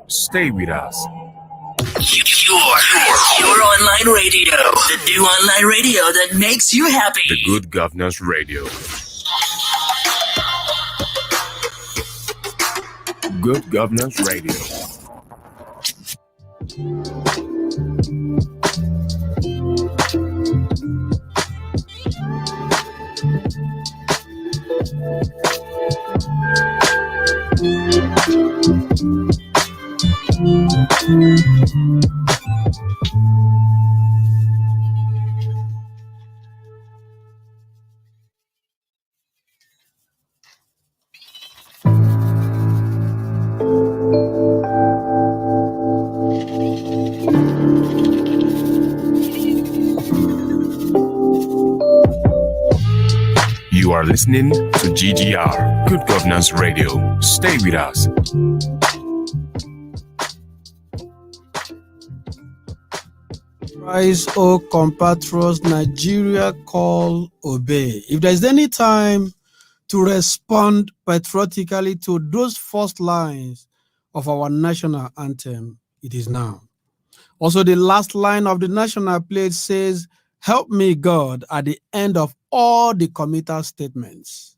Stay with us. Your online radio. The new online radio that makes you happy. The Good Governance Radio. Good Governance Radio. You are listening to GGR, Good Governance Radio. Stay with us. Rise, O compatriots, Nigeria call, obey. If there's any time to respond patriotically to those first lines of our national anthem, it is now. Also, the last line of the national pledge says, "Help me, God," at the end of all the committal statements.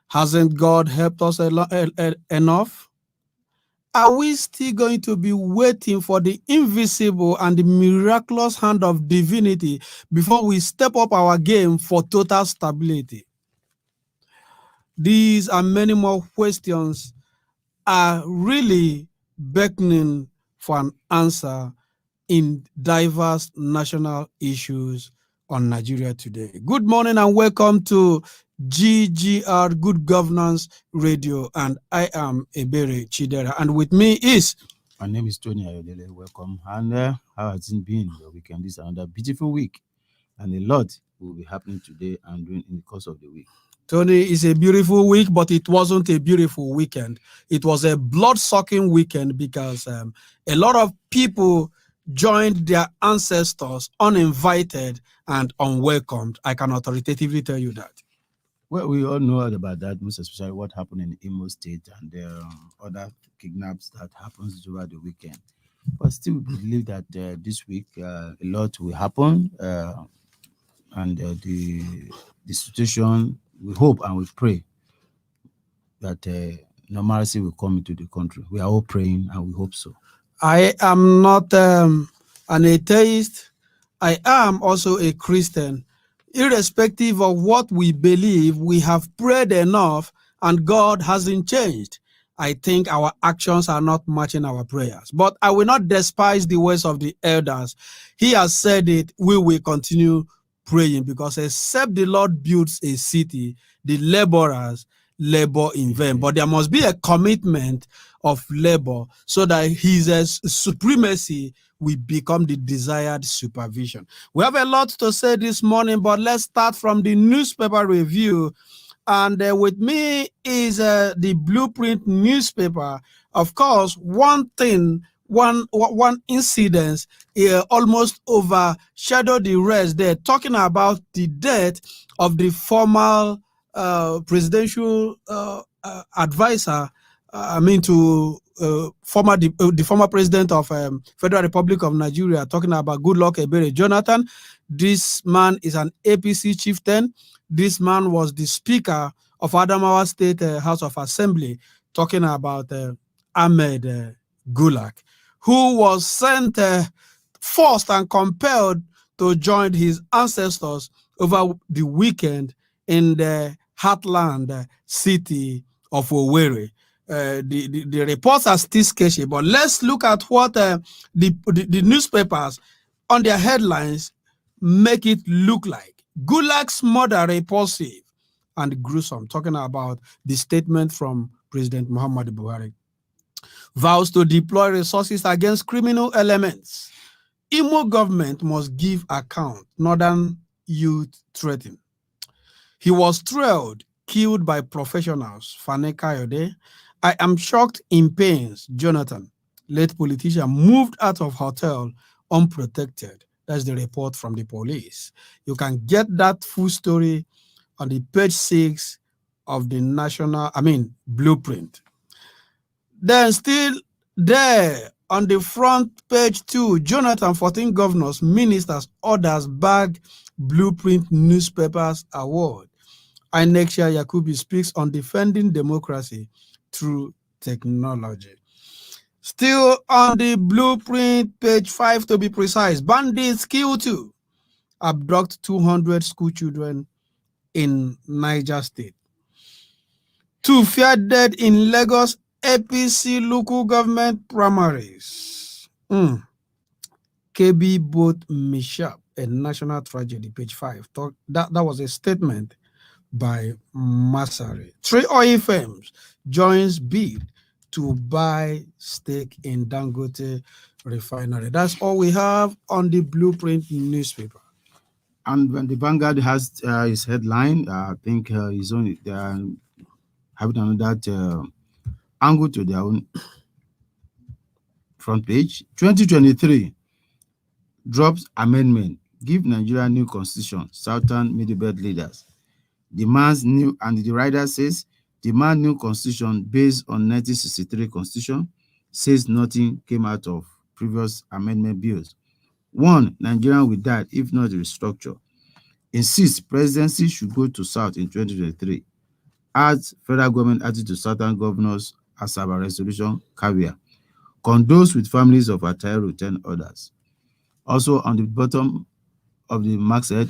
Hasn't God helped us enough? Are we still going to be waiting for the invisible and the miraculous hand of divinity before we step up our game for total stability? These and many more questions are really beckoning for an answer in diverse national issues on Nigeria today. Good morning and welcome to GGR Good Governance Radio, and I am Ebere Chidera, and with me is... My name is Tony Ayodele. Welcome. And how has it been your weekend? This is another beautiful week, and a lot will be happening today and during in the course of the week. Tony, it's a beautiful week, but it wasn't a beautiful weekend. It was a blood-sucking weekend because a lot of people joined their ancestors uninvited and unwelcomed. I can authoritatively tell you that. Well, we all know about that, most especially what happened in Imo State and other kidnaps that happens over the weekend. But still, we believe that this week a lot will happen, and the situation, we hope and we pray that normalcy will come into the country. We are all praying and we hope so. I am not an atheist. I am also a Christian. Irrespective of what we believe, we have prayed enough and God hasn't changed. I think our actions are not matching our prayers. But I will not despise the words of the elders. He has said it, we will continue praying, because except the Lord builds a city, the laborers labor in vain. But there must be a commitment of labor so that his supremacy will become the desired supervision. We have a lot to say this morning, but let's start from the newspaper review. And with me is the Blueprint newspaper. Of course, one incident almost overshadowed the rest. They're talking about the death of the former presidential advisor, the former president of Federal Republic of Nigeria, talking about Goodluck Ebele Jonathan. This man is an APC chieftain. This man was the Speaker of Adamawa State House of Assembly, talking about Ahmed Goodluck, who was sent forced and compelled to join his ancestors over the weekend in the heartland city of Owerri. The reports are still sketchy, but let's look at what the newspapers on their headlines make it look like. Goodluck's murder repulsive and gruesome, talking about the statement from President Muhammadu Buhari. Vows to deploy resources against criminal elements. Imo government must give account. Northern youth threatened. He was trailed, killed by professionals. Fane Kayode. I am shocked in pains. Jonathan, late politician, moved out of hotel unprotected. That's the report from the police. You can get that full story on the page 6 of the blueprint. Then still there on the front page too, Jonathan, 14 governors, ministers, others bag Blueprint Newspapers Award. INEC Chair Yakubu speaks on defending democracy through technology. Still on the Blueprint, page 5 to be precise, bandits kill 2, abduct 200 school children in Niger State. 2 feared dead in Lagos APC local government primaries. KB boat mishap, a national tragedy, page 5. That was a statement by Masari. 3 oil firms joins bid to buy stake in Dangote refinery. That's all we have on the Blueprint newspaper. And when the Vanguard has his headline, I think he's only having another angle to their own front page. 2023 drops amendment, give Nigeria new constitution, Southern Middle Belt leaders. Demands new, and the writer says, demand new constitution based on 1963 constitution, says nothing came out of previous amendment bills. 1, Nigeria will die if not restructured. Insists presidency should go to South in 2023. Adds federal government attitude to Southern governors as our resolution caveat. Condoles with families of Atahiru 10 others. Also on the bottom of the masthead,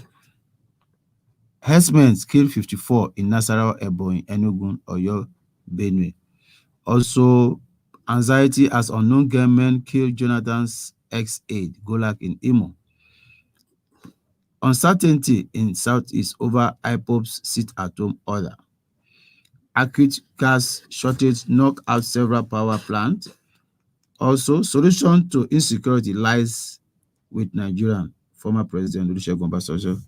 herdsmen killed 54 in Nasarawa Ebonyi, Enugu, Oyo, Benue. Also, anxiety as unknown gunmen killed Jonathan's ex-aide, Golak in Imo. Uncertainty in Southeast over IPOB's sit-at-home order. Acute gas shortage knock out several power plants. Also, solution to insecurity lies with Nigerian former President Olusegun Obasanjo.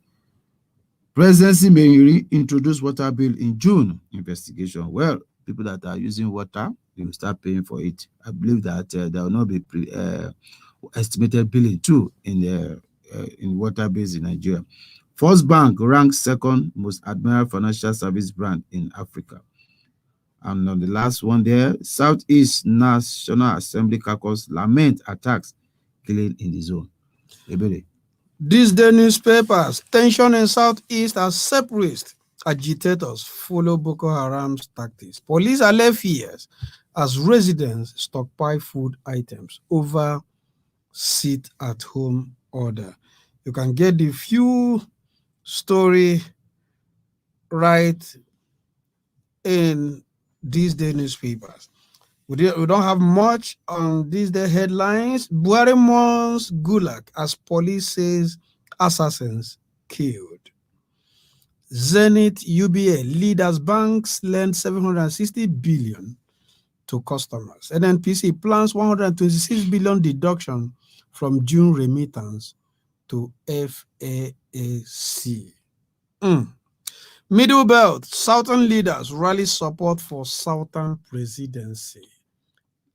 Presidency may reintroduce water bill in June. Investigation. Well, people that are using water, they will start paying for it. I believe that there will not be estimated billing too in water bills in Nigeria. First Bank ranks second most admired financial service brand in Africa. And on the last one there, Southeast National Assembly caucus lament attacks killing in the zone. Ebele. These day newspapers, tension in Southeast as separatist agitators follow Boko Haram's tactics. Police allay fears as residents stockpile food items over sit-at-home order. You can get the few story right in these day newspapers. We don't have much on these day headlines. Buhari mourns Gulag as police says assassins killed. Zenith UBA leaders banks lend 760 billion to customers. NNPC plans 126 billion deduction from June remittance to FAAC. Middle Belt, Southern leaders rally support for Southern presidency.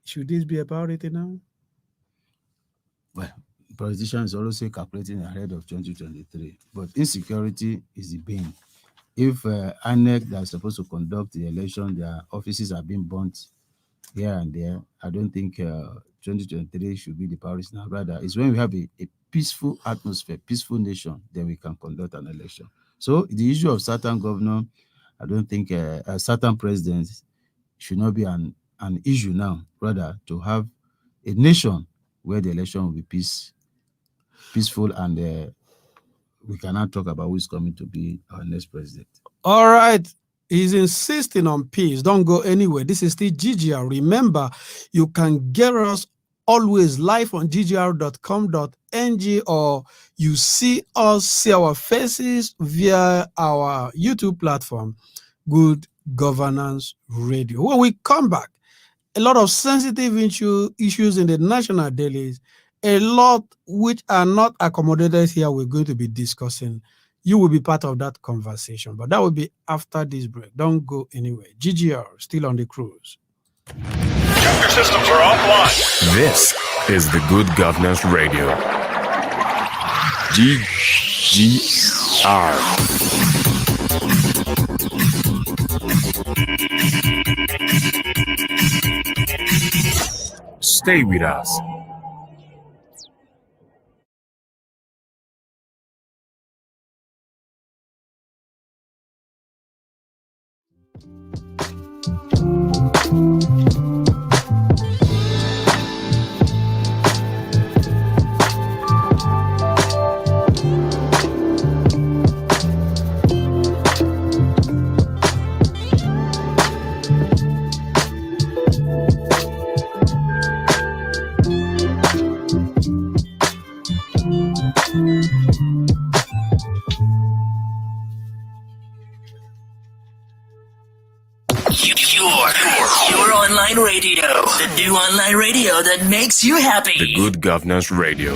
Should this be a priority now? Well, politicians always say calculating ahead of 2023, but insecurity is the bane. If INEC that is supposed to conduct the election, their offices are being burnt here and there, I don't think 2023 should be the priority now. Rather, it's when we have a peaceful atmosphere, peaceful nation, then we can conduct an election. So the issue of certain governor, I don't think a certain president should not be an issue now. Rather, to have a nation where the election will be peaceful, and we cannot talk about who is coming to be our next president. All right. He's insisting on peace. Don't go anywhere. This is still GGR. Remember, you can get us always live on ggr.com.ng, or you see our faces via our YouTube platform, Good Governance Radio. When we come back, a lot of sensitive issues in the national dailies, a lot which are not accommodated here, we're going to be discussing. You will be part of that conversation, but that will be after this break. Don't go anywhere. GGR, still on the cruise. Chapter systems are offline. This is the Good Governance Radio. GGR. Stay with us. Your online radio. The new online radio that makes you happy. The Good Governance Radio.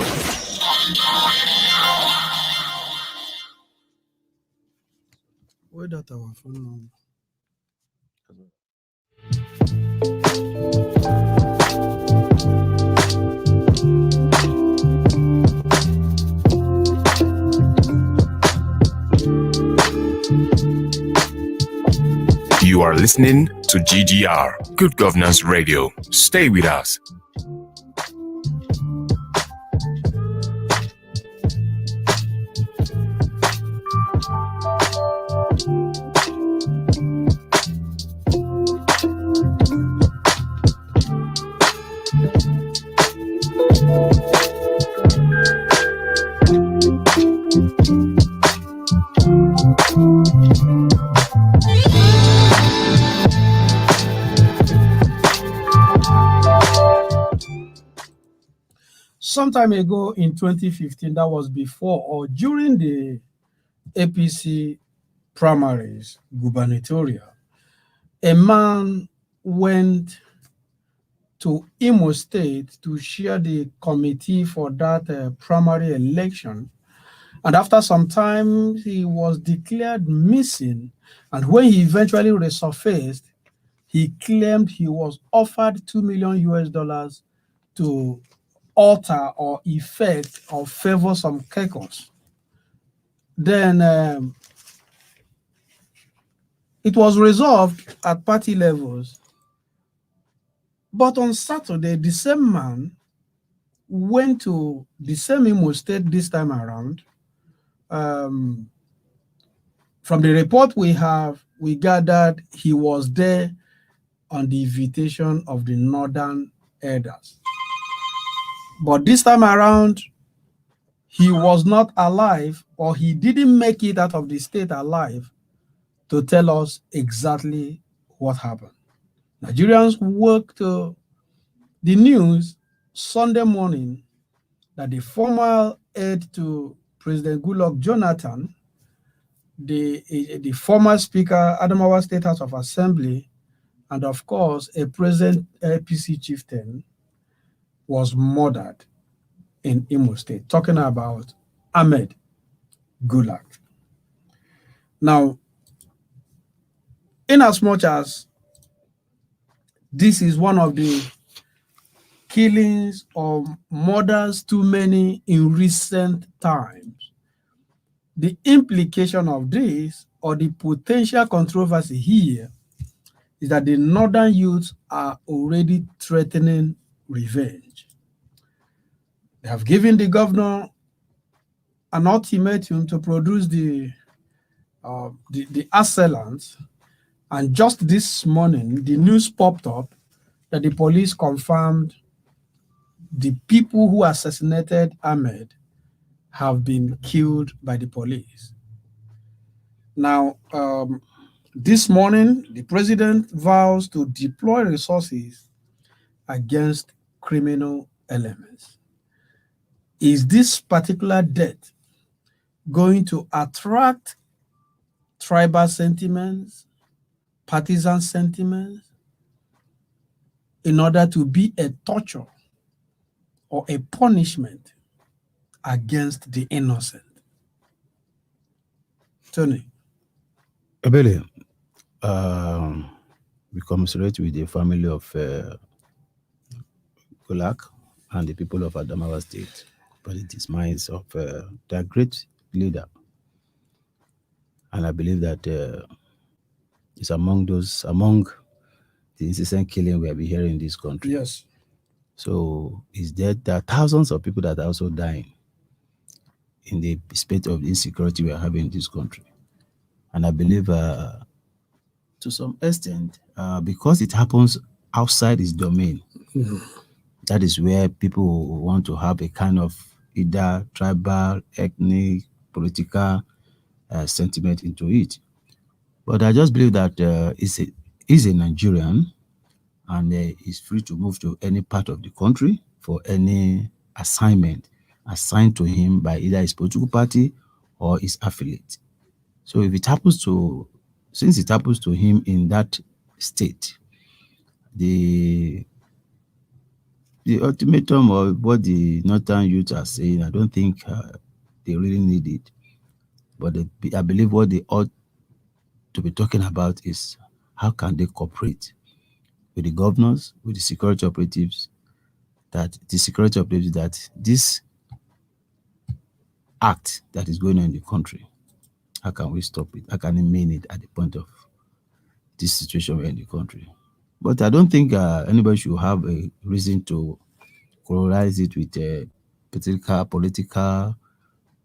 Where that our phone number? You are listening to GGR, Good Governance Radio. Stay with us. Some time ago in 2015, that was before or during the APC primaries, gubernatorial, a man went to Imo State to share the committee for that primary election. And after some time, he was declared missing. And when he eventually resurfaced, he claimed he was offered $2 million US to alter or effect or favor some caucus. Then it was resolved at party levels. But on Saturday, the same man went to the same Imo State this time around. From the report we have, we gathered he was there on the invitation of the Northern Elders. But this time around, he was not alive, or he didn't make it out of the state alive to tell us exactly what happened. Nigerians woke to the news Sunday morning that the former aide to President Goodluck Jonathan, the former Speaker, Adamawa State House of Assembly, and of course, a present APC chieftain, was murdered in Imo State, talking about Ahmed Goodluck. Now, in as much as this is one of the killings or murders too many in recent times, the implication of this or the potential controversy here is that the northern youths are already threatening revenge. They have given the governor an ultimatum to produce the assailants, and just this morning, the news popped up that the police confirmed the people who assassinated Ahmed have been killed by the police. Now, this morning, the president vows to deploy resources against criminal elements. Is this particular death going to attract tribal sentiments, partisan sentiments, in order to be a torture or a punishment against the innocent? Tony. Ebele, we commiserate with the family of Goodluck and the people of Adamawa State, but it is minds of their great leader. And I believe that it's among the incessant killing we have been hearing in this country. Yes. So is that there are thousands of people that are also dying in the spate of insecurity we are having in this country. And I believe to some extent, because it happens outside its domain, that is where people want to have a kind of either tribal, ethnic, political sentiment into it. But I just believe that he's a Nigerian and is free to move to any part of the country for any assignment assigned to him by either his political party or his affiliate. So if it happens to, since it happens to him in that state, the ultimatum or what the northern youth are saying, I don't think they really need it. But I believe what they ought to be talking about is how can they cooperate with the governors, with the security operatives, that this act that is going on in the country, how can we stop it? How can we mean it at the point of this situation we're in the country? But I don't think anybody should have a reason to colonize it with a political,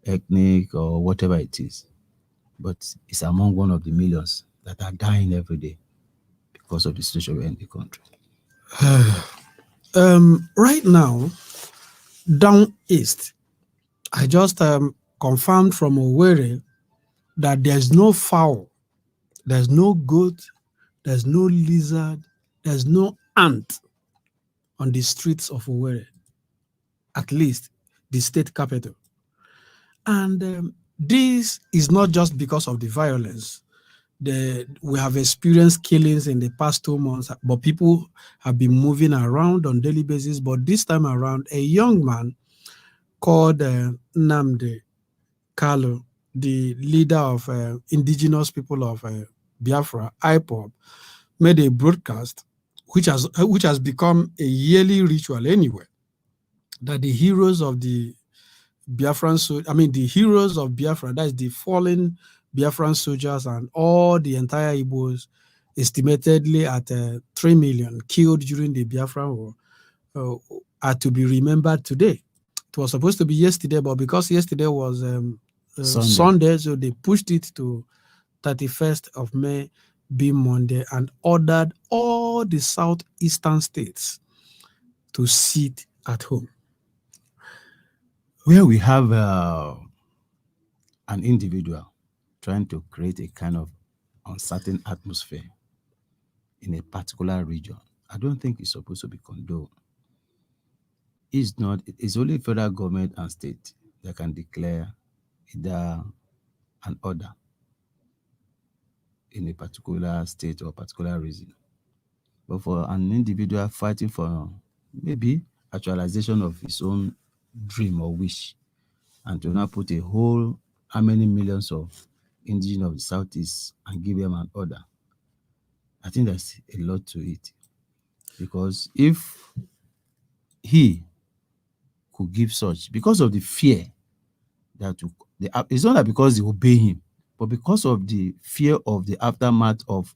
ethnic, or whatever it is. But it's among one of the millions that are dying every day because of the situation we're in the country. Right now, down east, I just confirmed from Owerri that there's no fowl, there's no goat, there's no lizard, there's no ant on the streets of Owerri, at least the state capital. And this is not just because of the violence. We have experienced killings in the past 2 months, but people have been moving around on daily basis. But this time around, a young man called Nnamdi Kalu, the leader of indigenous people of Biafra, IPOB, made a broadcast which has become a yearly ritual anyway, that the heroes of the the heroes of Biafra, that is the fallen Biafran soldiers and all the entire Igbos, estimatedly at 3 million killed during the Biafran War, are to be remembered today. It was supposed to be yesterday, but because yesterday was Sunday, so they pushed it to 31st of May, being Monday, and ordered all the southeastern states to sit at home. Where we have an individual trying to create a kind of uncertain atmosphere in a particular region, I don't think it's supposed to be condoned. It's only federal government and state that can declare either an order in a particular state or particular region. But for an individual fighting for maybe actualization of his own dream or wish, and to now put a whole how many millions of indigenous of the Southeast and give them an order, I think there's a lot to it. Because if he could give such, because of the fear that it's not that because they obey him, but because of the fear of the aftermath of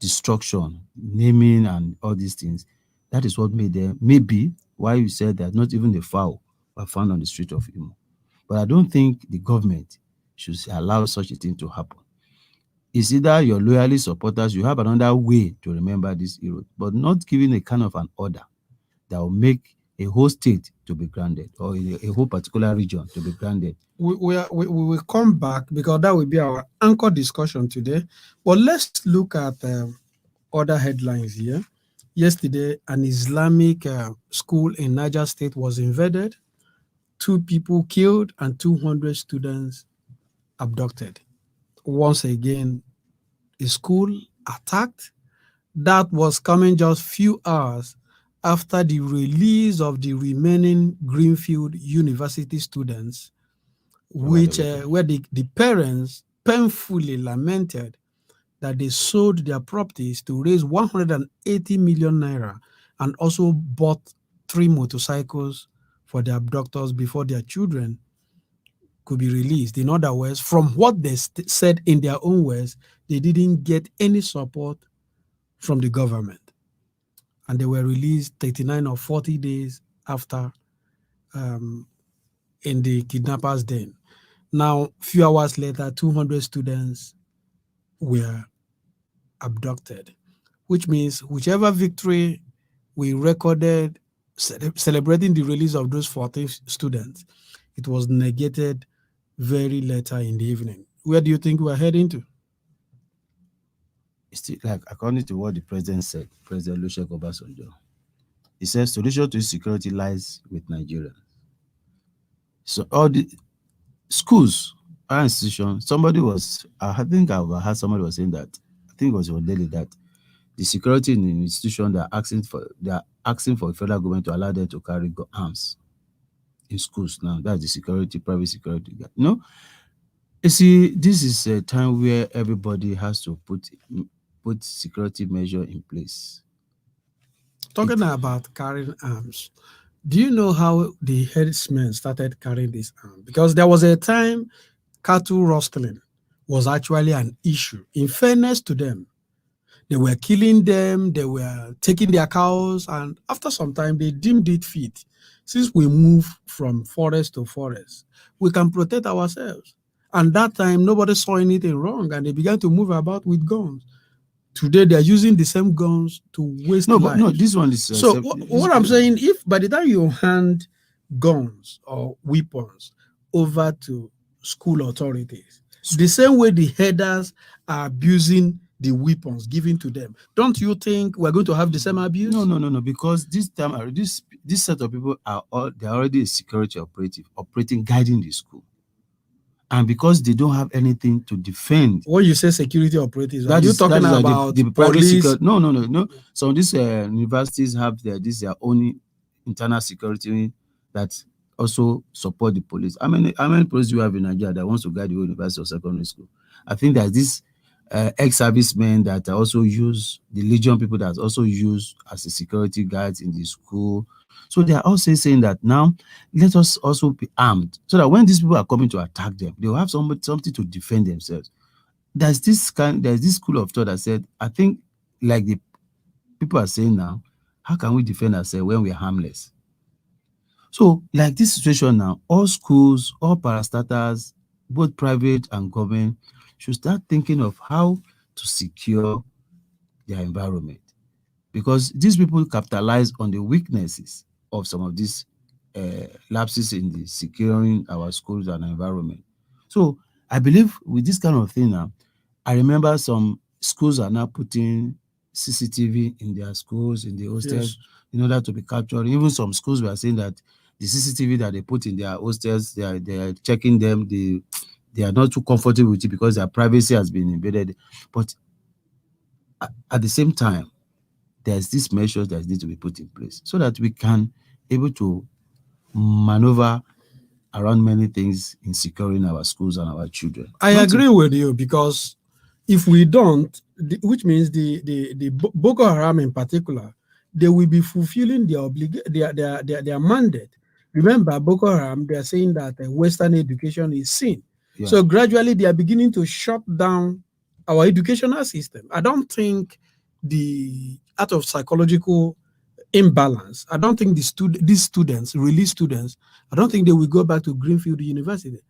destruction, naming and all these things, that is what made them, maybe why you said that not even the fowl were found on the street of Imo. But I don't think the government should allow such a thing to happen. It's either your loyalist supporters, you have another way to remember this hero, but not giving a kind of an order that will make a whole state to be grounded or a whole particular region to be grounded. We will come back because that will be our anchor discussion today. But let's look at other headlines here. Yesterday, an Islamic school in Niger State was invaded, 2 people killed, and 200 students abducted. Once again, a school attacked. That was coming just few hours after the release of the remaining Greenfield University students, where the parents painfully lamented that they sold their properties to raise 180 million naira and also bought 3 motorcycles for the abductors before their children could be released. In other words, from what they said in their own words, they didn't get any support from the government. and they were released 39 or 40 days after in the kidnappers' den. Now, few hours later, 200 students were abducted, which means whichever victory we recorded celebrating the release of those 14 students, it was negated very later in the evening. Where do you think we're heading to? It's still, like, according to what the president said, President Olusegun Obasanjo, he says solution to insecurity lies with Nigeria. So all the schools, our institutions, somebody was, I think I heard somebody was saying that, I think it was your daily, that the security in the institution, they are asking for the federal government to allow them to carry arms in schools now. That's the security, private security. You know, you see, this is a time where everybody has to put security measure in place. Talking about carrying arms, do you know how the herdsmen started carrying this arm? Because there was a time cattle rustling was actually an issue. In fairness to them, they were killing them, they were taking their cows, and after some time, they deemed it fit. Since we move from forest to forest, we can protect ourselves. And that time, nobody saw anything wrong, and they began to move about with guns. Today, they are using the same guns to waste lives. No, this one is... So what I'm saying, if by the time you hand guns or weapons over to school authorities, the same way the headers are abusing the weapons given to them, don't you think we're going to have the same abuse? No, because this time, this set of people are already a security operating, guiding the school. And because they don't have anything to defend. When you say security operatives, are you talking about the police? No. So these universities have their own internal security that also support the police. How many police do you have in Nigeria that wants to guide the whole university or secondary school? I think there's this ex-servicemen that also use, the Legion people that also use as a security guards in the school. So they are also saying that now let us also be armed, so that when these people are coming to attack them, they will have something to defend themselves. There's this school of thought that said, I think, like the people are saying now, how can we defend ourselves when we're harmless? So, like this situation now, all schools, all parastatals, both private and government, should start thinking of how to secure their environment, because these people capitalize on the weaknesses of some of these lapses in the securing our schools and environment. So I believe with this kind of thing now, I remember some schools are now putting CCTV in their schools, in the hostels, in order to be captured. Even some schools were saying that the CCTV that they put in their hostels, they are checking them, they are not too comfortable with it because their privacy has been invaded. But at the same time, there's these measures that need to be put in place so that we can able to maneuver around many things in securing our schools and our children. I agree with you, because if we don't, which means the Boko Haram in particular, they will be fulfilling their mandate. Remember, Boko Haram, they are saying that Western education is sin. Yeah. So gradually they are beginning to shut down our educational system. I don't think out of psychological imbalance, I don't think these students, released students, I don't think they will go back to Greenfield University.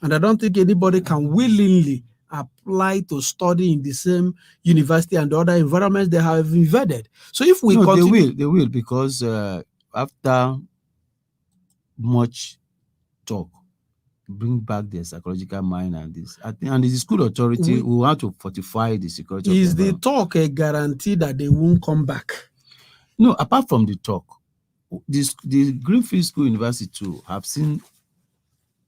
And I don't think anybody can willingly apply to study in the same university and the other environments they have invaded. So if we continue... They will, because after much talk, bring back their psychological mind and this. I think, and the school authority will have to fortify the security. Is the talk a guarantee that they won't come back? No, apart from the talk, the Greenfield School University too have seen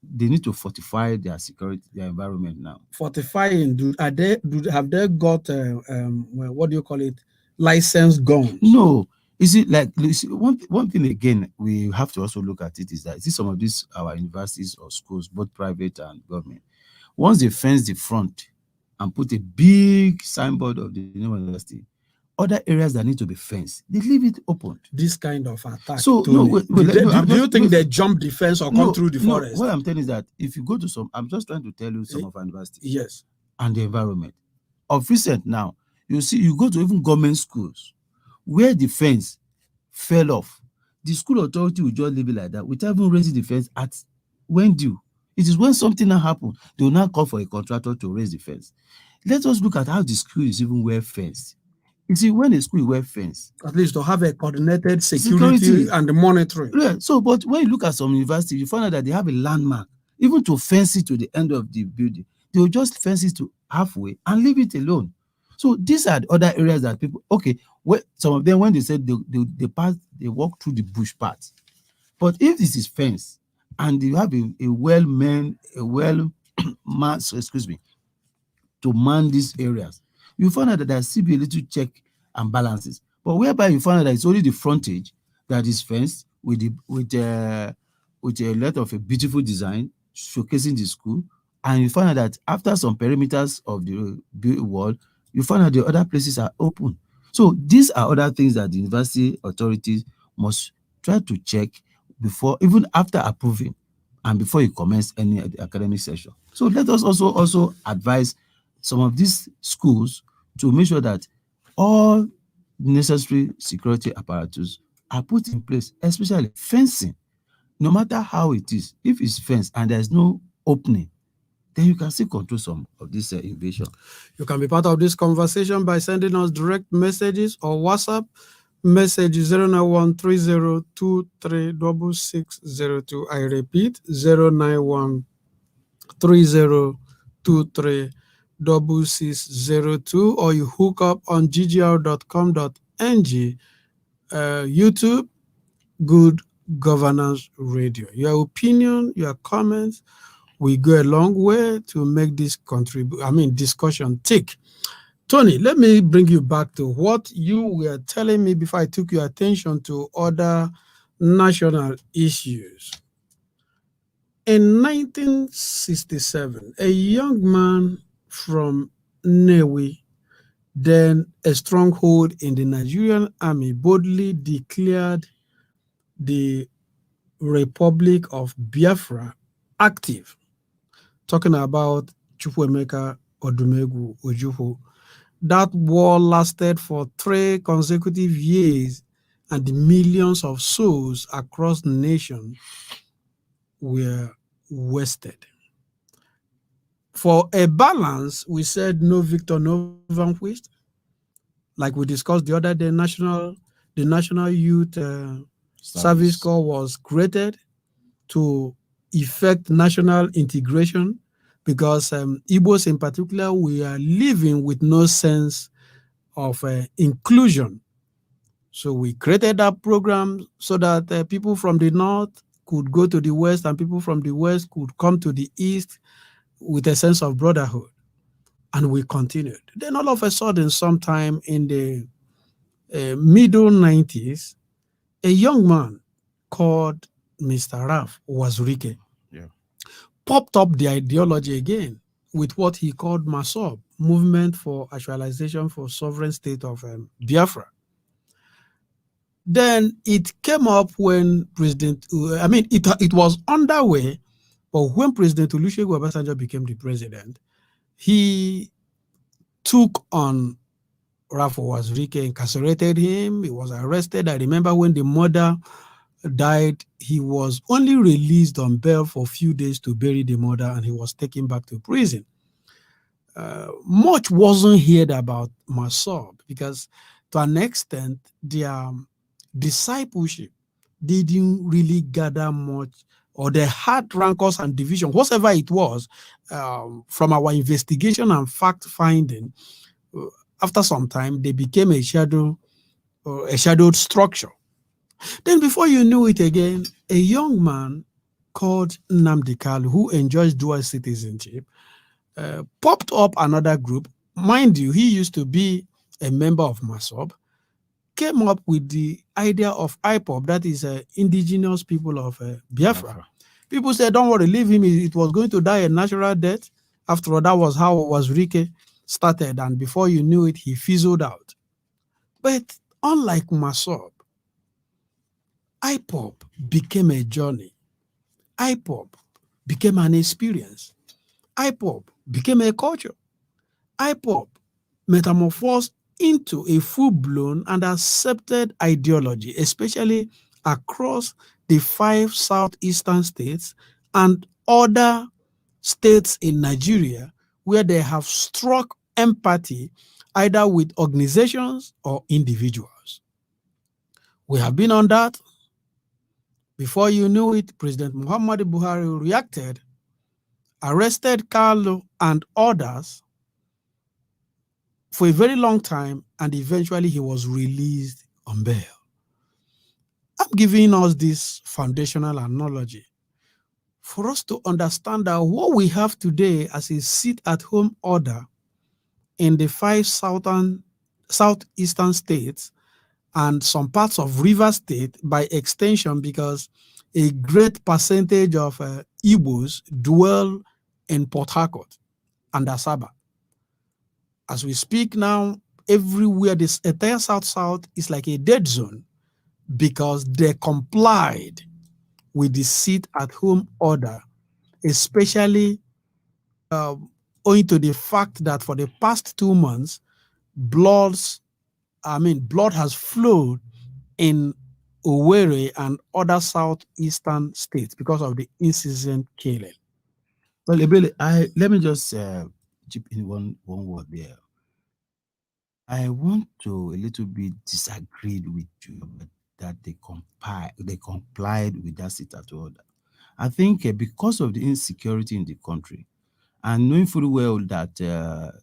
they need to fortify their security, their environment now. Fortifying? Have they got what do you call it? Licensed guns? No. Is it like one thing again we have to also look at it is that some of these our universities or schools, both private and government, once they fence the front and put a big signboard of the university, other areas that need to be fenced, they leave it open. This kind of attack. So do you think they jump the fence or come through the forest? What I'm telling is that if you go to some, I'm just trying to tell you some of our universities. Yes. And the environment. Of recent now, you go to even government schools where the fence fell off, the school authority will just leave it like that without even raising the fence at when due. It is when something now happens, they will now call for a contractor to raise the fence. Let us look at how the school is even well fenced. You see, when a school is well fenced, At least to have a coordinated security and the monitoring. yeah. So, but when you look at some universities, you find out that they have a landmark, even to fence it to the end of the building. They will just fence it to halfway and leave it alone. So these are the other areas that people, okay, some of them, when they said they pass, they walk through the bush path. But if this is fence and you have a well man, excuse me, to man these areas, you find out that there still be a little check and balances. But whereby you find out that it's only the frontage that is fenced with a lot of a beautiful design showcasing the school, and you find out that after some perimeters of the wall, you find out the other places are open. So these are other things that the university authorities must try to check before, even after approving, and before you commence any academic session. So let us also advise some of these schools to make sure that all necessary security apparatus are put in place, especially fencing. No matter how it is, if it's fenced and there's no opening, then you can still control some of this invasion. You can be part of this conversation by sending us direct messages or WhatsApp message 09130236602. I repeat, 09130236602, or you hook up on ggr.com.ng, YouTube, Good Governance Radio. Your opinion, your comments will go a long way to make this discussion tick. Tony, let me bring you back to what you were telling me before I took your attention to other national issues. In 1967, a young man from Newi, then a stronghold in the Nigerian army, boldly declared the Republic of Biafra active. Talking about Chukwuemeka Odumegwu Ojukwu. That war lasted for 3 consecutive years, and the millions of souls across the nation were wasted. For a balance, we said no victor, no vanquished. Like we discussed the other day, the National Youth Service Corps was created to effect national integration, because Igbos in particular, we are living with no sense of inclusion. So we created that program so that people from the north could go to the west and people from the west could come to the east with a sense of brotherhood. And we continued. Then all of a sudden, sometime in the middle 90s, a young man called Mr. Raf Wazurike popped up the ideology again with what he called MASOB, Movement for Actualization for Sovereign State of Biafra. Then it came up when it was underway, but when President Olusegun Obasanjo became the president, he took on Raf Wazurike, incarcerated him, he was arrested. I remember when the mother died, he was only released on bail for a few days to bury the mother, and he was taken back to prison. Much wasn't heard about MASOB because, to an extent, their discipleship didn't really gather much, or they had rancors and division, whatever it was. From our investigation and fact finding, after some time, they became a shadowed structure. Then before you knew it again, a young man called Nnamdi Kanu, who enjoys dual citizenship, popped up another group. Mind you, he used to be a member of MASOB, came up with the idea of IPOB, that is indigenous people of Biafra. People said, don't worry, leave him, it was going to die a natural death. After all, that was how Wazurike started, and before you knew it, he fizzled out. But unlike MASOB, IPOB became a journey. IPOB became an experience. IPOB became a culture. IPOB metamorphosed into a full-blown and accepted ideology, especially across the 5 southeastern states and other states in Nigeria where they have struck empathy either with organizations or individuals. We have been on that. Before you knew it, President Muhammadu Buhari reacted, arrested Carlo and others for a very long time, and eventually he was released on bail. I'm giving us this foundational analogy for us to understand that what we have today as a sit-at-home order in the 5 southeastern states and some parts of Rivers State, by extension, because a great percentage of Igbos dwell in Port Harcourt and Asaba. As we speak now, everywhere, this entire South is like a dead zone because they complied with the sit-at-home order, especially owing to the fact that for the past 2 months, blood has flowed in Owerri and other southeastern states because of the incessant killing. Well, Ebele, let me just chip in one word there. I want to a little bit disagree with you that they complied with that sit-at-home order. I think because of the insecurity in the country, and knowing fully well that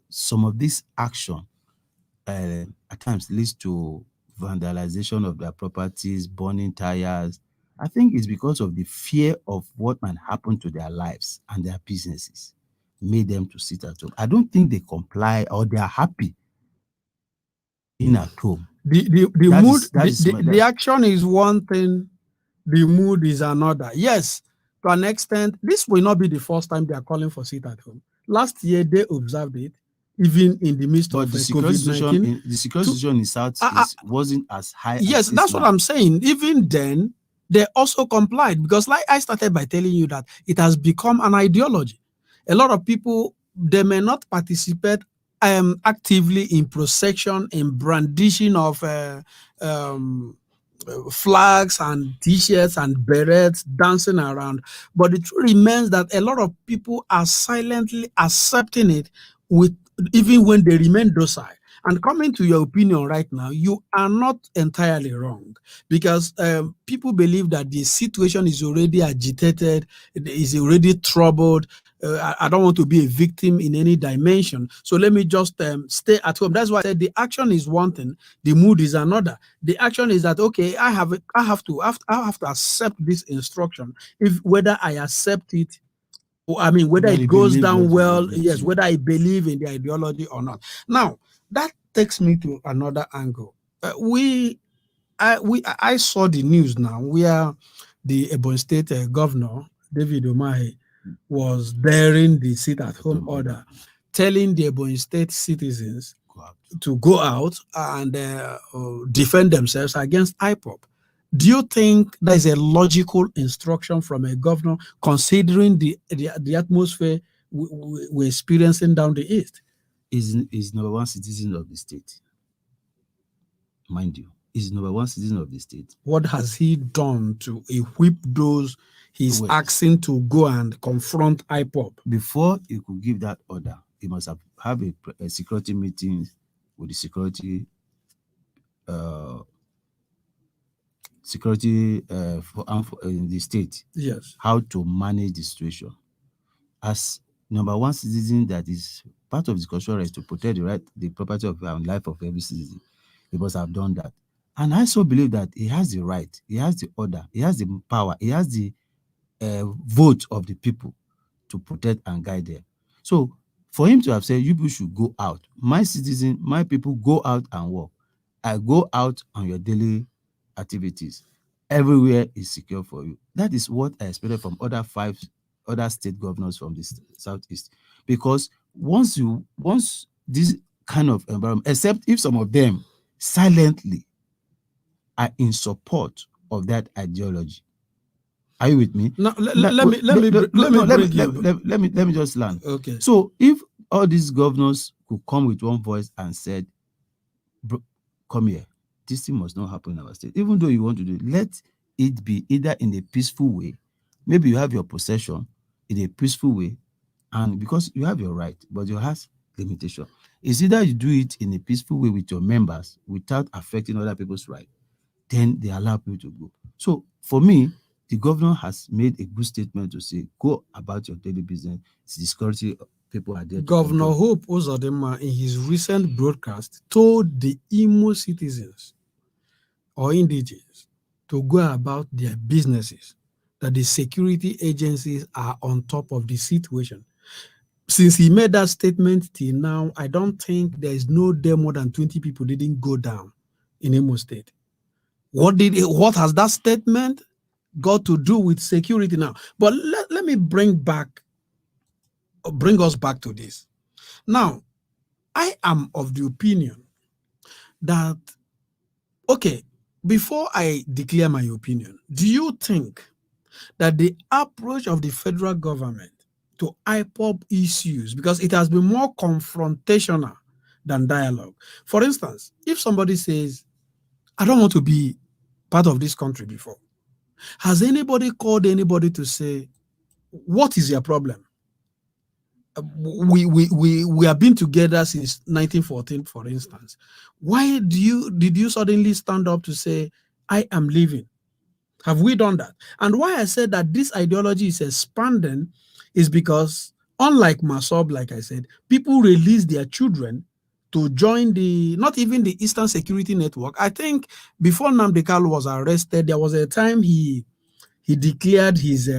some of this action at times leads to vandalization of their properties, burning tires, I think it's because of the fear of what might happen to their lives and their businesses made them to sit at home. I don't think they comply or they are happy in at home. The action is one thing, the mood is another. Yes, to an extent, this will not be the first time they are calling for sit at home. Last year, they observed it, even in the midst of the COVID-19. The security situation in South wasn't as high. Yes, that's what I'm saying. Even then, they also complied because, like I started by telling you, that it has become an ideology. A lot of people, they may not participate actively in procession, in brandishing of flags and t-shirts and berets dancing around, but the truth remains that a lot of people are silently accepting it, with even when they remain docile. And coming to your opinion right now, you are not entirely wrong, because people believe that the situation is already agitated, it is already troubled. I don't want to be a victim in any dimension, so let me just stay at home. That's why I said the action is one thing, the mood is another. The action is that, okay, I have to accept this instruction, if whether I accept it, whether it goes down well, yes, whether I believe in the ideology or not. Now, that takes me to another angle. I saw the news now where the Ebonyi State governor, David Umahi, was daring the sit-at-home order, telling the Ebonyi State citizens to go out and defend themselves against IPOB. Do you think that is a logical instruction from a governor, considering the atmosphere we're experiencing down the east? Is number one citizen of the state, mind you. Is number one citizen of the state. What has he done to equip those he's asking to go and confront IPOB? Before he could give that order, he must have a security meeting with the security in the state. Yes. How to manage the situation. As number one citizen, that is part of the constitutional right to protect the property of and life of every citizen. He must have done that. And I also believe that he has the right, he has the order, he has the power, he has the vote of the people to protect and guide them. So for him to have said, you people should go out, my citizen, my people, go out and work. I go out on your daily activities. Everywhere is secure for you. That is what I expected from other state governors from the Southeast. Because once this kind of environment, except if some of them silently are in support of that ideology. Are you with me? No, let me just land. Okay. So if all these governors could come with one voice and said, come here. This thing must not happen in our state. Even though you want to do it, let it be either in a peaceful way. Maybe you have your possession in a peaceful way, and because you have your right, but you has limitation. It's either you do it in a peaceful way with your members without affecting other people's right, then they allow people to go. So for me, the governor has made a good statement to say, go about your daily business. The security people are there. Governor Hope Uzodinma, in his recent broadcast, told the Imo citizens or indigenous to go about their businesses, that the security agencies are on top of the situation. Since he made that statement till now, I don't think there is no day more than 20 people didn't go down in Imo State. What has that statement got to do with security now? But let me bring us back to this. Now, I am of the opinion that, okay, before I declare my opinion, do you think that the approach of the federal government to IPOB issues, because it has been more confrontational than dialogue? For instance, if somebody says, I don't want to be part of this country before, has anybody called anybody to say, what is your problem? We have been together since 1914, for instance. Why did you suddenly stand up to say, I am leaving? Have we done that? And why I said that this ideology is expanding is because, unlike MASOB, like I said, people release their children to join not even the Eastern Security Network. I think before Nnamdi Kanu was arrested, there was a time he declared his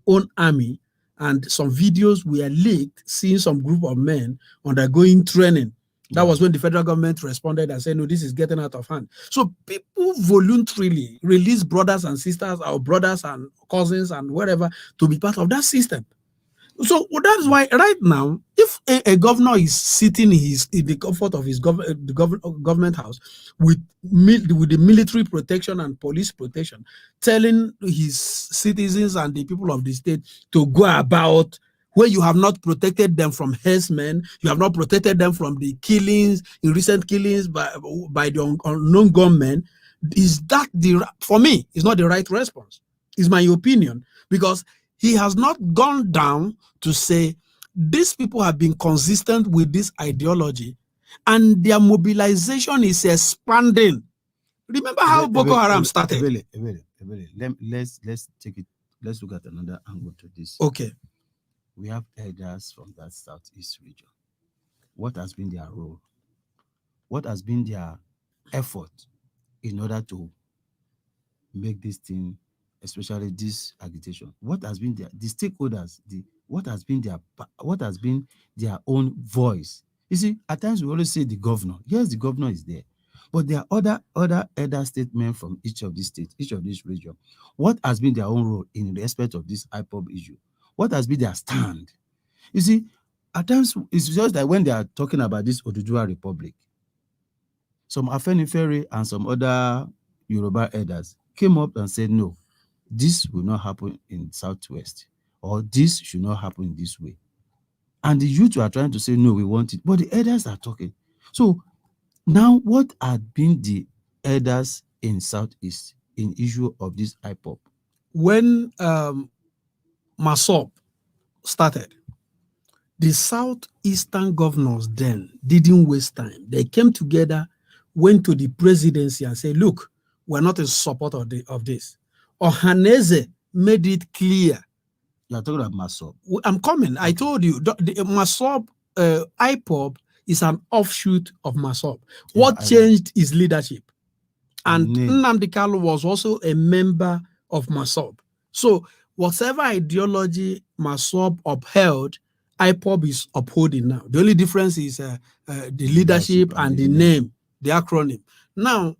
own army, and some videos were leaked seeing some group of men undergoing training. That was when the federal government responded and said, no, this is getting out of hand. So people voluntarily release brothers and sisters, or brothers and cousins and whatever, to be part of that system. So that's why right now, if a governor is sitting in the comfort of his government house with the military protection and police protection, telling his citizens and the people of the state to go about, where you have not protected them from herdsmen, you have not protected them from the killings, the recent killings by the unknown gunmen, is that for me, is not the right response. Is my opinion, because he has not gone down to say these people have been consistent with this ideology and their mobilization is expanding. Remember how Boko Haram started? Let's take it. Let's look at another angle to this. Okay. We have elders from that southeast region. What has been their role? What has been their effort in order to make this thing, especially this agitation? What has been the stakeholders? What has been their own voice? You see, at times we always say the governor. Yes, the governor is there, but there are other elder statements from each of these states, each of this region. What has been their own role in respect of this IPOB issue? What has been their stand? You see, at times it's just that when they are talking about this Oduduwa Republic, some Afenifere and some other Yoruba elders came up and said, no, this will not happen in Southwest, or this should not happen in this way. And the youth are trying to say, no, we want it. But the elders are talking. So now what had been the elders in Southeast in issue of this IPOB? When MASOB started, the Southeastern governors then didn't waste time. They came together, went to the presidency and said, look, we're not in support of this. Ohaneze made it clear. You're talking about MASOB. I'm coming. I told you, the MASOB, IPOB is an offshoot of MASOB. What changed is leadership. And Nnamdi Kanu was also a member of MASOB. So whatever ideology MASOB upheld, IPOB is upholding now. The only difference is the leadership and the name, the acronym. Now,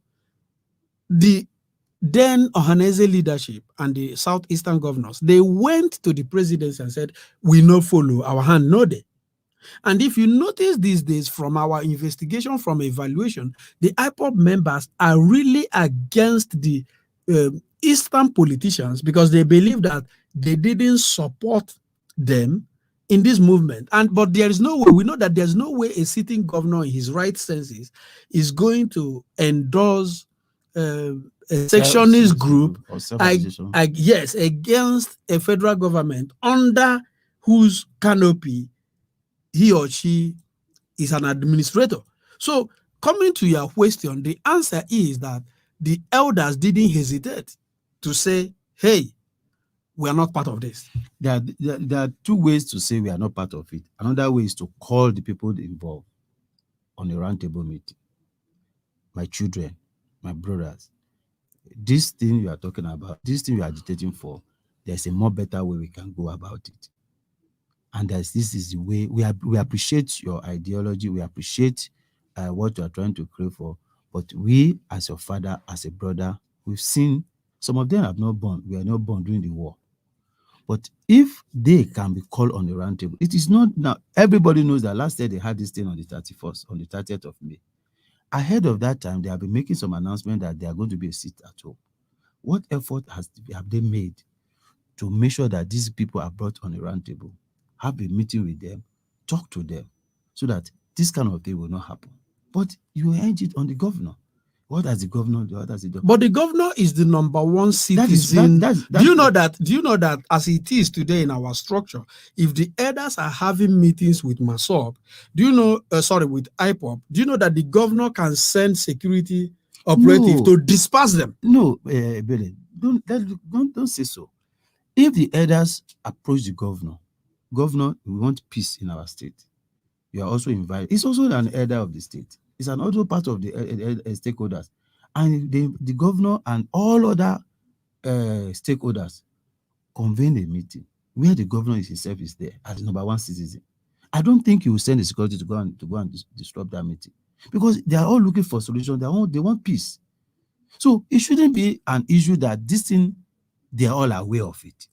the then Ohaneze leadership and the Southeastern governors, they went to the presidency and said, we no follow, our hand no day. And if you notice these days from our investigation, from evaluation, the IPOB members are really against the Eastern politicians because they believe that they didn't support them in this movement. But there is no way, we know that there's no way a sitting governor in his right senses is going to endorse a sectionist group yes, against a federal government under whose canopy he or she is an administrator. So coming to your question, the answer is that the elders didn't hesitate to say, hey, we are not part of this. There are two ways to say we are not part of it. Another way is to call the people involved on a roundtable meeting. My children, my brothers, this thing you are talking about, this thing you are agitating for, there's a more better way we can go about it. And this is the way we appreciate your ideology, we appreciate what you are trying to create for. But we, as your father, as a brother, we've seen some of them have not born. We are not born during the war. But if they can be called on the round table, it is not now. Everybody knows that last year they had this thing on the 31st, on the 30th of May. Ahead of that time, they have been making some announcement that they are going to be a seat at home. What effort have they made to make sure that these people are brought on the round table, have a meeting with them, talk to them, so that this kind of thing will not happen? But you henge it on the governor. What does the governor do? But the governor is the number one citizen. Do you know that as it is today in our structure, if the elders are having meetings with MASOB, with IPOB, do you know that the governor can send security operatives to disperse them? No, Billy, don't say so. If the elders approach the governor, we want peace in our state. You are also invited. It's also an elder of the state. It's an also part of the stakeholders, and the governor and all other stakeholders convene a meeting where the governor himself is there as the number one citizen. I don't think he will send the security to go and disrupt that meeting, because they are all looking for solutions. They want peace. So it shouldn't be an issue that this thing, they are all aware of it.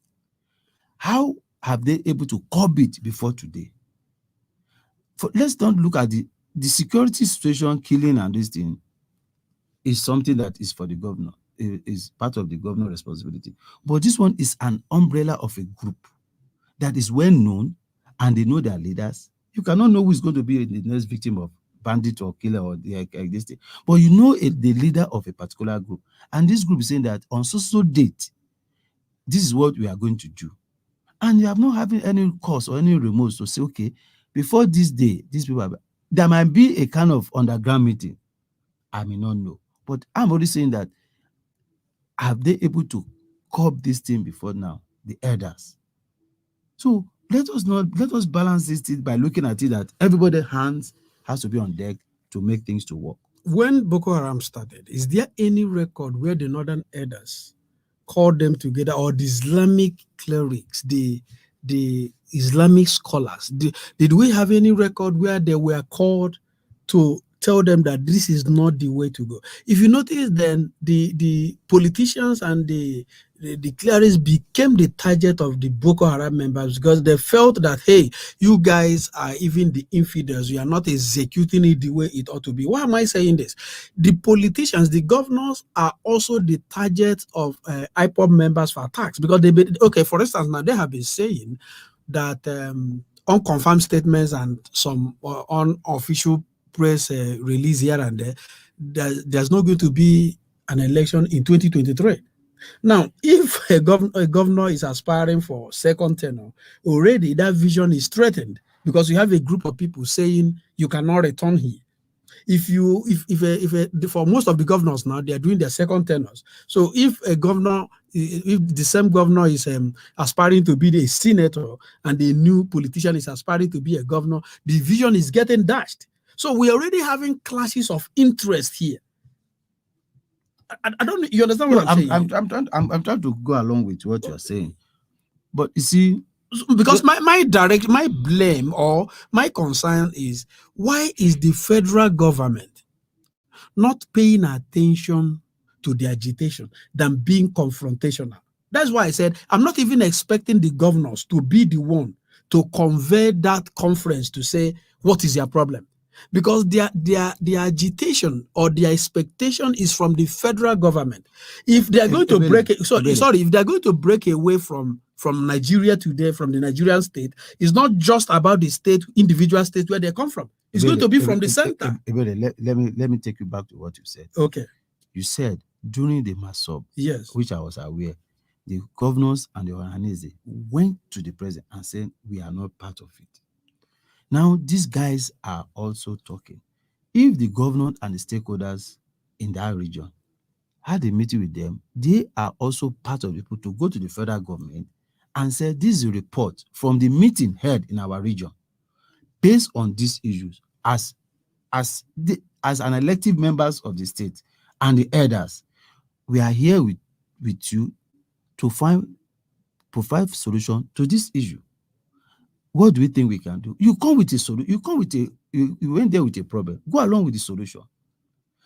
How have they able to curb it before today? Let's not look at the security situation, killing and this thing is something that is for the governor, is part of the governor's responsibility. But this one is an umbrella of a group that is well known, and they know their leaders. You cannot know who is going to be the next victim of bandit or killer or this thing. But you know the leader of a particular group. And this group is saying that on so date, this is what we are going to do. And you have not having any cause or any remorse to say, okay, before this day, these people there might be a kind of underground meeting. I may not know. But I'm already saying that, have they able to curb this thing before now, the elders? So let us balance this thing by looking at it that everybody's hands has to be on deck to make things to work. When Boko Haram started, is there any record where the northern elders called them together, or the Islamic clerics, the Islamic scholars? Did we have any record where they were called to tell them that this is not the way to go? If you notice, then the politicians and the clerics became the target of the Boko Haram members, because they felt that, hey, you guys are even the infidels. You are not executing it the way it ought to be. Why am I saying this? The politicians, the governors, are also the target of IPOB members for attacks, because for instance, now they have been saying that unconfirmed statements and some unofficial press release here and there, there's not going to be an election in 2023. Now, if a governor is aspiring for second tenure, already that vision is threatened, because you have a group of people saying you cannot return here. For most of the governors now, they are doing their second tenures. So if the same governor is aspiring to be a senator, and the new politician is aspiring to be a governor, the vision is getting dashed. So we're already having clashes of interest here. I don't. You understand what I'm saying? I'm trying to go along with what you're saying, but you see, because my blame or my concern is, why is the federal government not paying attention to the agitation than being confrontational? That's why I said I'm not even expecting the governors to be the one to convey that conference to say what is their problem. Because their agitation or their expectation is from the federal government. If they are going to break, if they are going to break away from from Nigeria today, from the Nigerian state, is not just about the state, individual state where they come from. It's going to be from the center. Let me take you back to what you said. Okay. You said during the MASOB, yes, which I was aware, the governors and the Ohanese went to the president and said, we are not part of it. Now, these guys are also talking. If the governor and the stakeholders in that region had a meeting with them, they are also part of the people to go to the federal government and say, this is a report from the meeting held in our region based on these issues as an elected members of the state and the elders. We are here with you to provide solution to this issue. What do we think we can do? You come with a solution. You went there with a problem. Go along with the solution,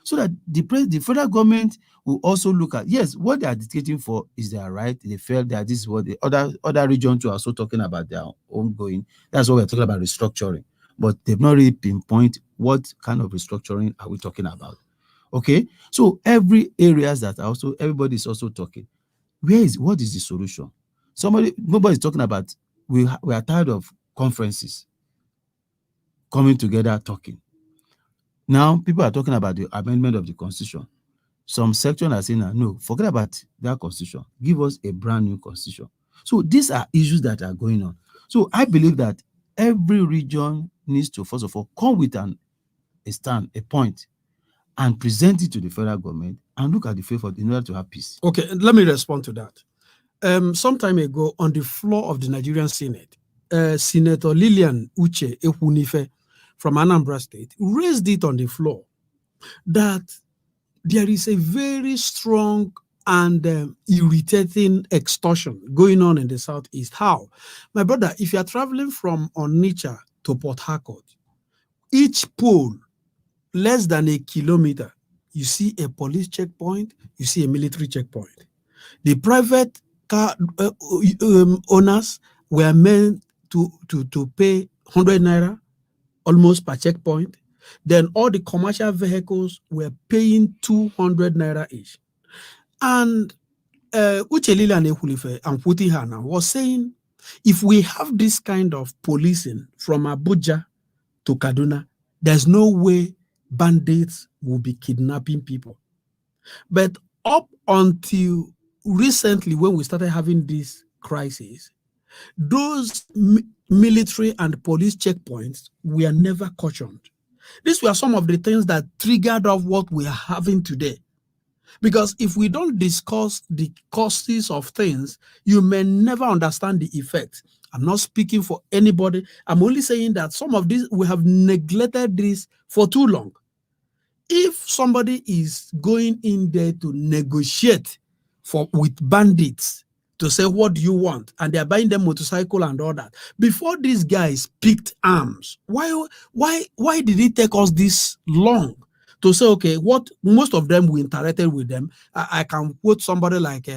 so that the federal government will also look at, yes, what they are advocating for is their right. They felt that this is what the other regions are also talking about their ongoing. That's what we're talking about, restructuring. But they've not really pinpoint what kind of restructuring are we talking about. Okay, so every areas that everybody is also talking. What is the solution? Nobody is talking about. We are tired of conferences coming together talking. Now people are talking about the amendment of the constitution. Some section are saying, no, forget about that constitution. Give us a brand new constitution. So these are issues that are going on. So I believe that every region needs to, first of all, come with a point, and present it to the federal government and look at the favor in order to have peace. Okay, let me respond to that. Some time ago, on the floor of the Nigerian Senate, Senator Lillian Uche Ekwunife from Anambra State raised it on the floor that there is a very strong and irritating extortion going on in the Southeast. How? My brother, if you are traveling from Onitsha to Port Harcourt, each pole less than a kilometer, you see a police checkpoint, you see a military checkpoint. The private car owners were meant to pay 100 naira almost per checkpoint. Then all the commercial vehicles were paying 200 naira each. And Uche Lillian Ekwunife, I'm quoting her now, was saying, if we have this kind of policing from Abuja to Kaduna, there's no way bandits will be kidnapping people. But up until recently, when we started having this crisis, those military and police checkpoints were never cautioned. These were some of the things that triggered off what we are having today. Because if we don't discuss the causes of things, you may never understand the effects. I'm not speaking for anybody. I'm only saying that some of these, we have neglected this for too long. If somebody is going in there to negotiate with bandits, to say, what do you want? And they're buying them motorcycle and all that. Before these guys picked arms, why did it take us this long to say, okay, what most of them we interacted with them? I can quote somebody like,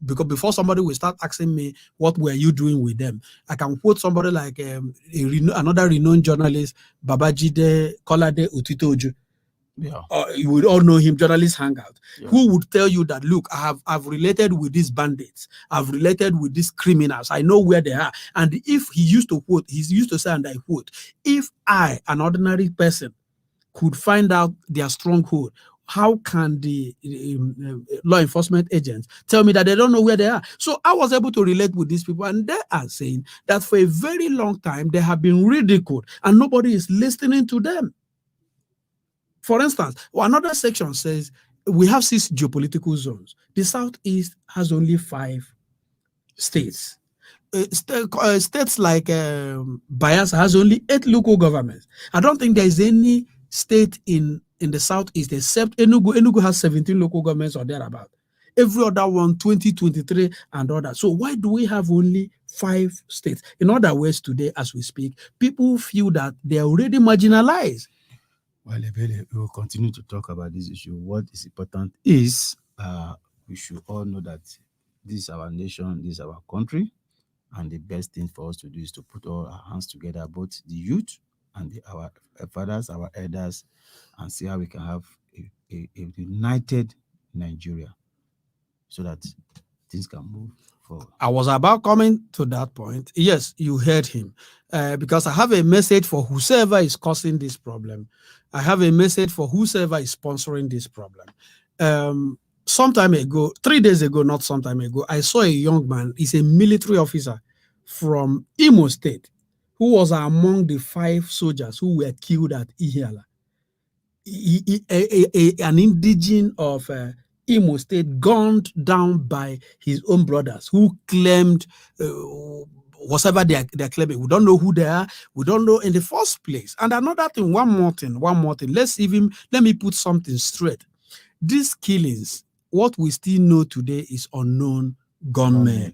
because before somebody will start asking me, what were you doing with them? I can quote somebody like another renowned journalist, Babajide Kolade Utitoju. Yeah. You would all know him, Journalist Hangout, who would tell you that, look, I've related with these bandits, I've related with these criminals, I know where they are. And if he used to quote, he used to say, and I quote, if I, an ordinary person, could find out their stronghold, how can the law enforcement agents tell me that they don't know where they are? So I was able to relate with these people, and they are saying that for a very long time, they have been ridiculed and nobody is listening to them. For instance, another section says we have 6 geopolitical zones. The Southeast has only 5 states. States like Bayelsa has only 8 local governments. I don't think there is any state in the Southeast except Enugu. Enugu has 17 local governments or thereabout. Every other one, 20, 23, and all that. So why do we have only 5 states? In other words, today, as we speak, people feel that they are already marginalized. Well, we will continue to talk about this issue. What is important is we should all know that this is our nation, this is our country, and the best thing for us to do is to put all our hands together, both the youth and our fathers, our elders, and see how we can have a united Nigeria so that things can move forward. I was about coming to that point. Yes, you heard him. Because I have a message for whosoever is causing this problem. I have a message for whosoever is sponsoring this problem. Some time ago, 3 days ago, not some time ago, I saw a young man. He's a military officer from Imo State who was among the 5 soldiers who were killed at Ihiala. An indigene of Imo State gunned down by his own brothers who claimed whatever they're claiming. We don't know who they are. We don't know in the first place. And another thing, one more thing. Let me put something straight. These killings, what we still know today is unknown gunmen.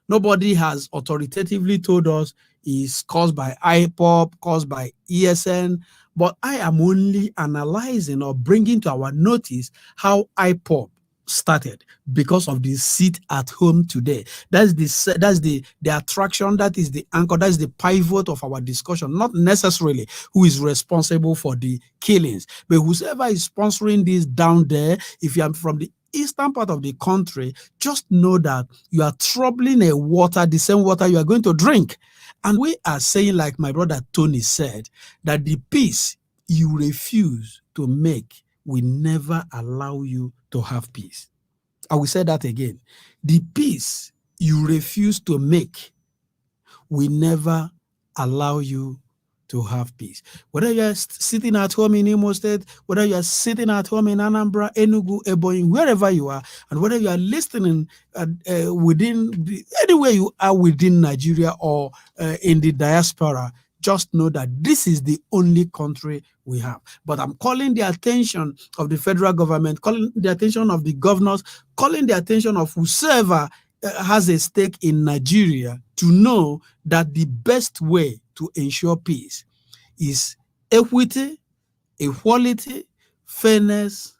Nobody has authoritatively told us is caused by IPOB, caused by ESN, but I am only analyzing or bringing to our notice how IPOB started because of the seat at home today. That's the attraction, that is the anchor, that's the pivot of our discussion, not necessarily who is responsible for the killings, but whoever is sponsoring this down there. If you are from the eastern part of the country, just know that you are troubling a water, the same water you are going to drink. And we are saying, like my brother Tony said, that the peace you refuse to make will never allow you to have peace. I will say that again. The peace you refuse to make will never allow you to have peace. Whether you are sitting at home in Imo State, whether you are sitting at home in Anambra, Enugu, Ebonyi, wherever you are, and whether you are listening anywhere you are within Nigeria or in the diaspora, just know that this is the only country we have. But I'm calling the attention of the federal government, calling the attention of the governors, calling the attention of whoever has a stake in Nigeria to know that the best way to ensure peace is equity, equality, fairness,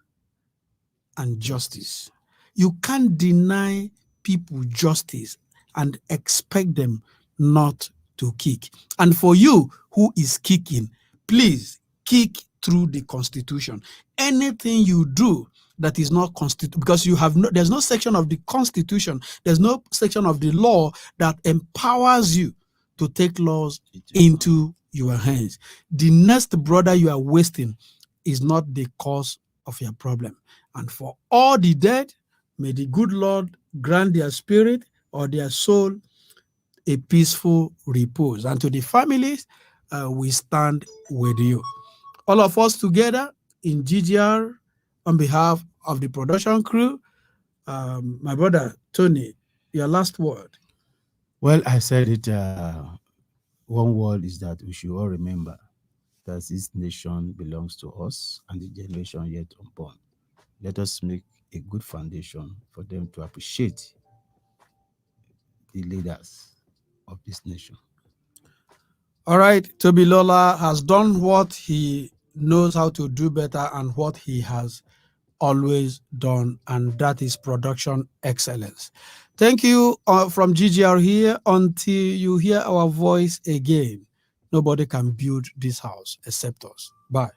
and justice. You can't deny people justice and expect them not to kick. And for you who is kicking, please kick through the Constitution. Anything you do that is not constitutional, because you have there's no section of the Constitution, there's no section of the law that empowers you to take laws into your hands. The next brother you are wasting is not the cause of your problem. And for all the dead, may the good Lord grant their spirit or their soul a peaceful repose. And to the families, we stand with you. All of us together in GGR, on behalf of the production crew, my brother Tony, your last word. Well, I said it. One word is that we should all remember that this nation belongs to us and the generation yet unborn. Let us make a good foundation for them to appreciate the leaders of this nation. All right, Toby Lola has done what he knows how to do better and what he has always done, and that is production excellence. Thank you from GGR here. Until you hear our voice again, nobody can build this house except us. Bye.